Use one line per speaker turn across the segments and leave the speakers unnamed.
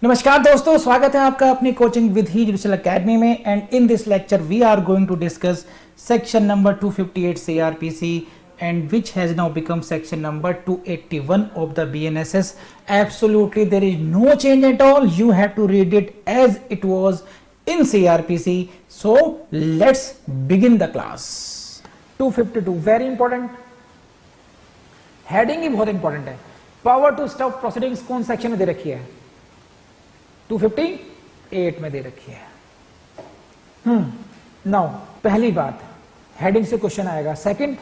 नमस्कार दोस्तों, स्वागत है आपका अपनी कोचिंग विद ही जुडिशियल एकेडमी में। And in this lecture we are going to discuss section number 258 CRPC and which has now become section number 281 of the BNSS. Absolutely there is no change at all. You have to read it as it was in CRPC. So let's begin the class. 252 very important. Heading ही बहुत important है। Power to stop proceedings कौन section में दे रखी है? 258 में दे रखी है। Now पहली बात, हेडिंग से क्वेश्चन आएगा। Second,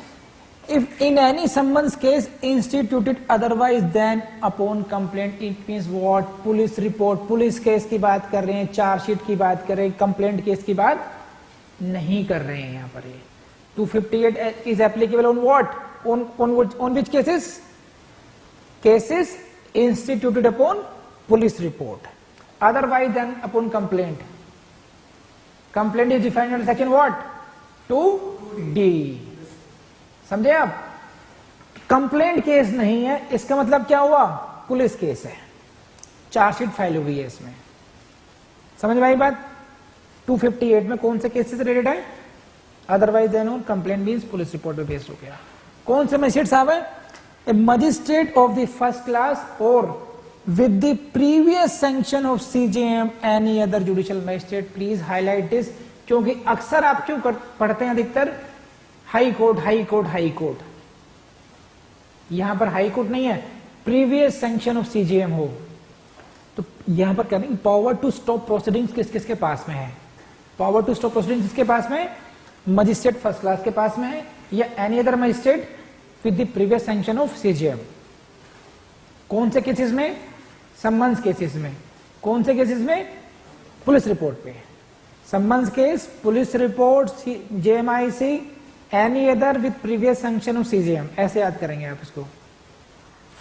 if in any summons case instituted otherwise than upon complaint, it means what? Police report, police case की बात कर रहे हैं, चार्जशीट की बात कर रहे हैं, कंप्लेंट केस की बात नहीं कर रहे हैं। यहां पर ये 258 is applicable on what? on which cases instituted upon police report, otherwise than upon complaint. Complaint is defined under section what? 2D. समझे आप? कंप्लेंट केस नहीं है, इसका मतलब क्या हुआ? पुलिस केस है, चार्जशीट फाइल हुई है इसमें। समझ में आई बात? 258 में कौन से केसेस रिलेटेड है? Otherwise then on complaint means police report पे बेस्ड हो गया। कौन से मजिस्ट्रेट साहब है? A magistrate of the first class or with the previous sanction of CJM any other judicial magistrate. Please highlight this, क्योंकि अक्सर आप क्यों पढ़ते हैं अधिकतर high court, high court, high court. यहां पर हाई कोर्ट नहीं है, प्रीवियस सैंक्शन ऑफ CJM हो तो यहां पर करेंगे। पावर टू स्टॉप प्रोसीडिंग्स किस किसके पास में है? पावर टू स्टॉप प्रोसीडिंग्स किसके पास में? मजिस्ट्रेट फर्स्ट क्लास के पास में है या any other magistrate with the previous sanction of CJM। कौन से केसेस में? सम्मन्स केसेस में। कौन से केसेस में? पुलिस रिपोर्ट पे। Summons case, police report, JMIC, any other with previous sanction of CJM। ऐसे याद करेंगे आप इसको।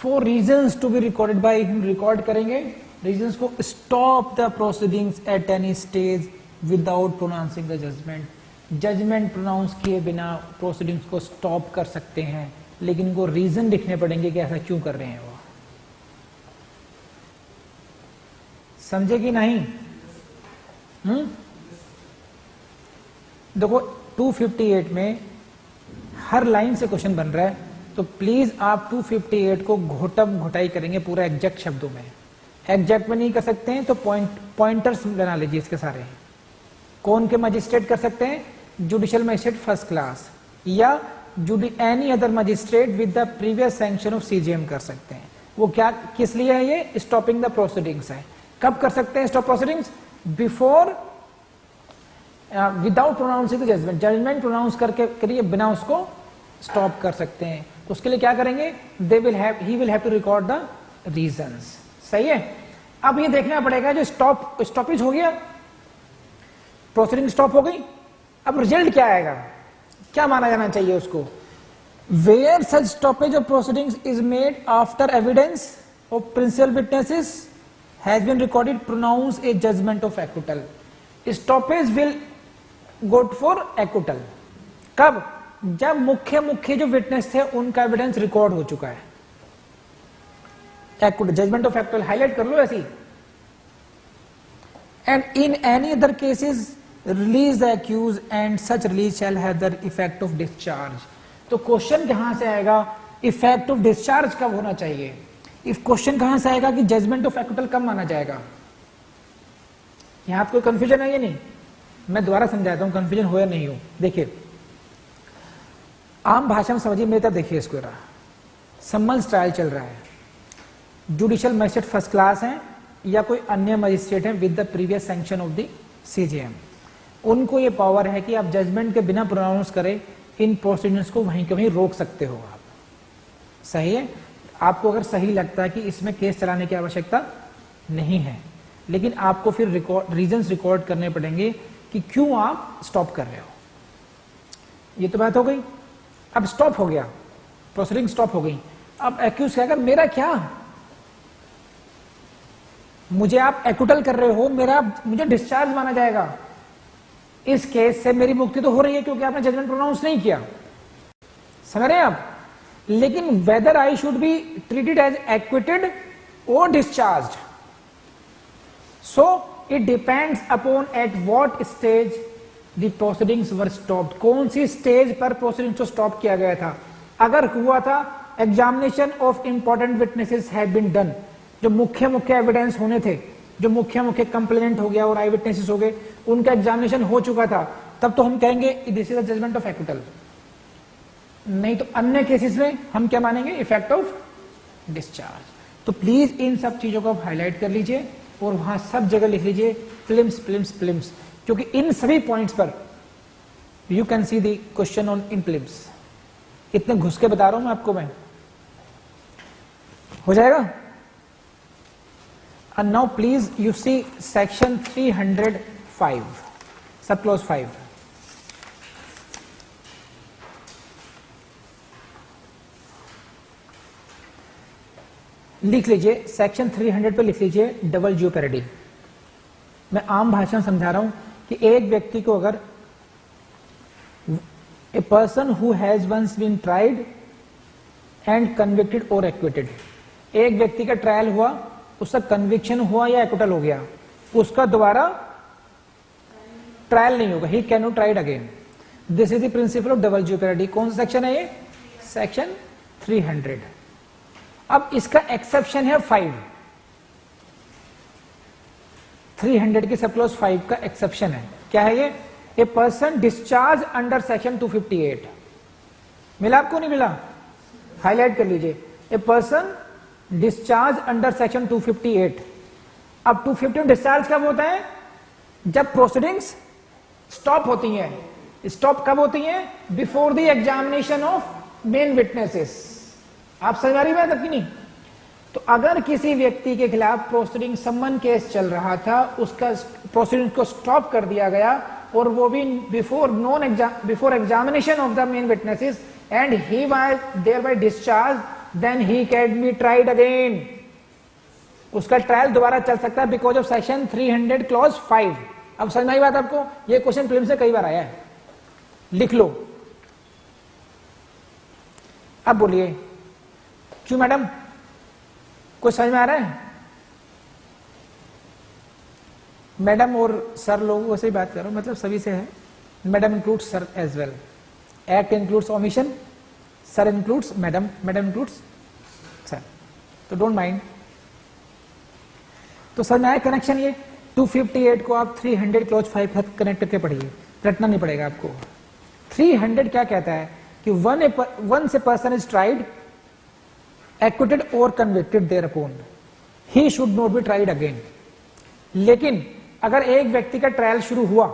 4 reasons to be recorded by him, record करेंगे रीजंस को। Stop the proceedings at any stage without pronouncing the judgement. Judgement pronounce किए बिना proceedings को स्टॉप कर सकते हैं, लेकिन इनको रीजन लिखने पड़ेंगे कि ऐसा क्यों कर रहे हैं वो। समझे कि नहीं? देखो 258 में हर लाइन से क्वेश्चन बन रहा है, तो प्लीज आप 258 को घोटम घोटाई करेंगे पूरा एग्जैक्ट शब्दों में। एग्जैक्ट में नहीं कर सकते हैं तो पॉइंटर्स बना लीजिए इसके सारे। कौन के मजिस्ट्रेट कर सकते हैं? जुडिशियल मजिस्ट्रेट फर्स्ट क्लास या any other magistrate with the previous sanction of CJM कर सकते हैं। वो क्या किस लिए है? ये स्टॉपिंग द प्रोसीडिंग्स है। कब कर सकते हैं stop proceedings? Before without pronouncing the judgement. Judgement pronounce करके करिए बिना उसको स्टॉप कर सकते हैं। तो उसके लिए क्या करेंगे? He will have to record the reasons. सही है। अब ये देखना पड़ेगा, जो स्टॉपेज हो गया, प्रोसीडिंग स्टॉप हो गई, अब रिजल्ट क्या आएगा? क्या माना जाना चाहिए उसको? Where such stoppage of proceedings is made after evidence of principal witnesses has been recorded pronounce a judgement of acquittal. Stoppage will go for acquittal. कब? जब मुख्य जो विटनेस थे उनका एविडेंस रिकॉर्ड हो चुका है। Acquittal, judgement of acquittal highlight कर लो ऐसी। And in any other cases release the accused and such release shall have the effect of discharge। तो क्वेश्चन कहां से आएगा? इफेक्ट ऑफ डिस्चार्ज कब होना चाहिए? इफ क्वेश्चन कहां से आएगा कि जजमेंट ऑफ एक्विटल कब माना जाएगा? यहां कोई कंफ्यूजन है या नहीं? मैं दोबारा समझाता हूं, कंफ्यूजन हो या नहीं हो। देखिए आम भाषा में समझिए, मेरे तरफ देखिए इसको। सम्मन्स ट्रायल चल रहा है, जुडिशियल मजिस्ट्रेट फर्स्ट क्लास है या कोई अन्य मजिस्ट्रेट है with the previous sanction of the CJM। उनको ये पावर है कि आप जजमेंट के बिना प्रोनाउंस करें इन प्रोसीडिंग्स को वहीं के वहीं रोक सकते हो आप। सही है। आपको अगर सही लगता है कि इसमें केस चलाने की आवश्यकता नहीं है, लेकिन आपको फिर रीजंस रिकॉर्ड करने पड़ेंगे कि क्यों आप स्टॉप कर रहे हो। ये तो बात हो गई। अब स्टॉप हो गया, प्रोसीडिंग स्टॉप हो गई। अब एक्यूज कहेगा मेरा क्या, मुझे आप एक्विटल कर रहे हो, मुझे डिस्चार्ज माना जाएगा। इस केस से मेरी मुक्ति तो हो रही है क्योंकि आपने जजमेंट प्रोनाउंस नहीं किया। समझ रहे हैं आप? लेकिन whether I should be treated as acquitted or discharge, so it depends upon at what stage the proceedings were stopped, कौन सी स्टेज पर प्रोसीडिंग्स को स्टॉप किया गया था। अगर हुआ था examination of important witnesses had been done, जो मुख्य मुख्य एविडेंस होने थे, जो मुख्य मुख्य कंप्लेनेंट हो गया और आई विटनेसेस हो गए, उनका एग्जामिनेशन हो चुका था, तब तो हम कहेंगे this is a judgement of acquittal. नहीं तो अन्य केसेस में हम क्या मानेंगे, इफेक्ट ऑफ डिस्चार्ज। तो प्लीज इन सब चीजों को आप हाईलाइट कर लीजिए और वहां सब जगह लिख लीजिए प्लिम्स प्लिम्स प्लिम्स, क्योंकि इन सभी पॉइंट्स पर you can see the question on in prelims. इतने घुस के बता रहा हूं मैं आपको, मैं हो जाएगा। And now please you see section 305 sub clause 5. लिख लीजिए सेक्शन 300 पे लिख लीजिए डबल ज्योपेरिटी। मैं आम भाषा में समझा रहा हूं कि एक व्यक्ति को अगर a person who has once been tried and convicted और एक्विटेड, एक व्यक्ति का ट्रायल हुआ, उसका कन्विक्शन हुआ या एक्विटल हो गया, उसका दोबारा ट्रायल नहीं होगा, he can not tried again. This is the principle of double jeopardy. कौन सा सेक्शन है ये, सेक्शन 300। अब इसका एक्सेप्शन है 5, 300 की सब क्लॉज 5 का एक्सेप्शन है। क्या है ये, a person discharge under section 258। मिला आपको, नहीं मिला, हाईलाइट कर लीजिए, a person discharge under section 258। अब 250 डिस्चार्ज कब होता है, जब प्रोसीडिंग्स स्टॉप होती हैं। स्टॉप कब होती हैं, before the examination of main witnesses. आप समझ आ रही बात आपकी, नहीं? तो अगर किसी व्यक्ति के खिलाफ प्रोसीडिंग समन केस चल रहा था, उसका प्रोसीडिंग को स्टॉप कर दिया गया, और वो भी before examination of the main witnesses, and he was thereby discharge, then he can be tried again। उसका ट्रायल दोबारा चल सकता है बिकॉज ऑफ सेक्शन 300 क्लॉज 5। अब समझ में आई बात आपको, ये क्वेश्चन प्रीलिम्स से कई बार आया है, लिख लो। अब बोलिए क्यों मैडम, कुछ समझ में आ रहा है? मैडम और सर लोगों से ही बात कर रहा हूं, मतलब सभी से है। Madam includes sir as well, act includes omission, sir includes madam, madam includes sir, तो डोंट माइंड। तो सर नया कनेक्शन ये 258 को आप 300 क्लॉज 5 कनेक्ट करके पढ़िए, रटना नहीं पड़ेगा आपको। 300 क्या कहता है कि once a person is tried, acquitted or convicted thereupon, he should not be tried again। लेकिन अगर एक व्यक्ति का ट्रायल शुरू हुआ,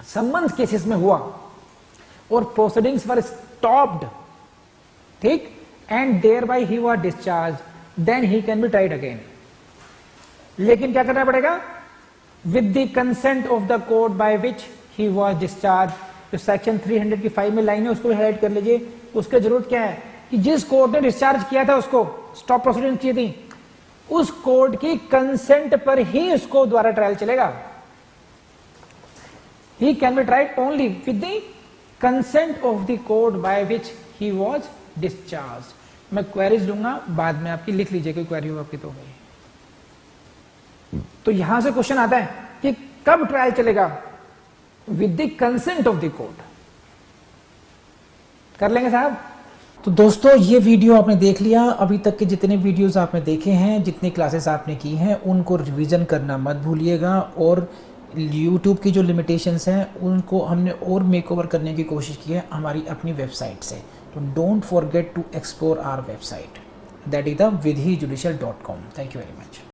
सम्मन्स केसेस में हुआ, और प्रोसीडिंग्स वर स्टॉप्ड, ठीक, and thereby he was discharge, then he can be tried again. लेकिन क्या करना पड़ेगा, with the consent of the court by which he was discharge. जो सेक्शन 300 की 5 में लाइन है उसको हाईलाइट कर लीजिए। उसके जरूरत क्या है कि जिस कोर्ट ने डिस्चार्ज किया था उसको, स्टॉप प्रोसीडिंग की थी, उस कोर्ट की कंसेंट पर ही उसको द्वारा ट्रायल चलेगा। ही can be tried only with the consent of the court by which he was discharge. मैं क्वेरीज लूंगा बाद में, आपकी लिख लीजिए कोई क्वेरी हो आपकी तो यहां से क्वेश्चन आता है कि कब ट्रायल चलेगा, with the consent of the court. कर लेंगे साहब। तो दोस्तों ये वीडियो आपने देख लिया। अभी तक के जितने वीडियोस आपने देखे हैं, जितनी क्लासेस आपने की हैं, उनको रिवीजन करना मत भूलिएगा। और YouTube की जो लिमिटेशंस हैं उनको हमने और मेकओवर करने की कोशिश की है हमारी अपनी वेबसाइट से। तो don't forget to explore our website, that is the vidhijudicial.com। Thank you very much.